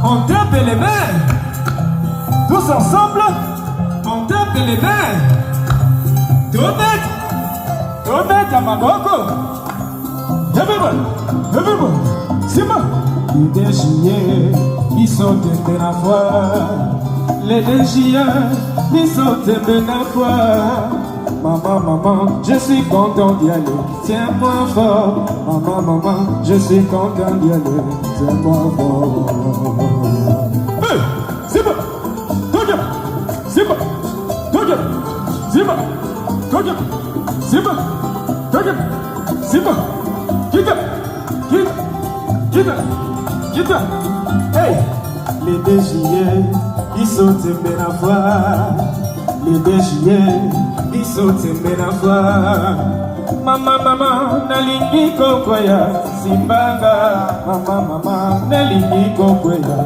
On tape les mains. Tous ensemble, on tape les mains. Tobet à Maboko. Everybody, c'est moi. Les déchiens, ils sont tombés la foi. Les déchiens, ils sont tombés la foi. Maman, je suis content d'y aller. Tiens-moi fort. Maman, je suis content d'y aller. Tiens-moi fort. Hey, c'est moi. C'est moi. C'est moi. C'est moi. C'est moi. Quitte. Hey, les déchiens, ils sont tombés la foi. Les déchiens, ils sont tombés la foi. Maman, nalingi kokoya. Simbanga, maman, nalingi kokoya.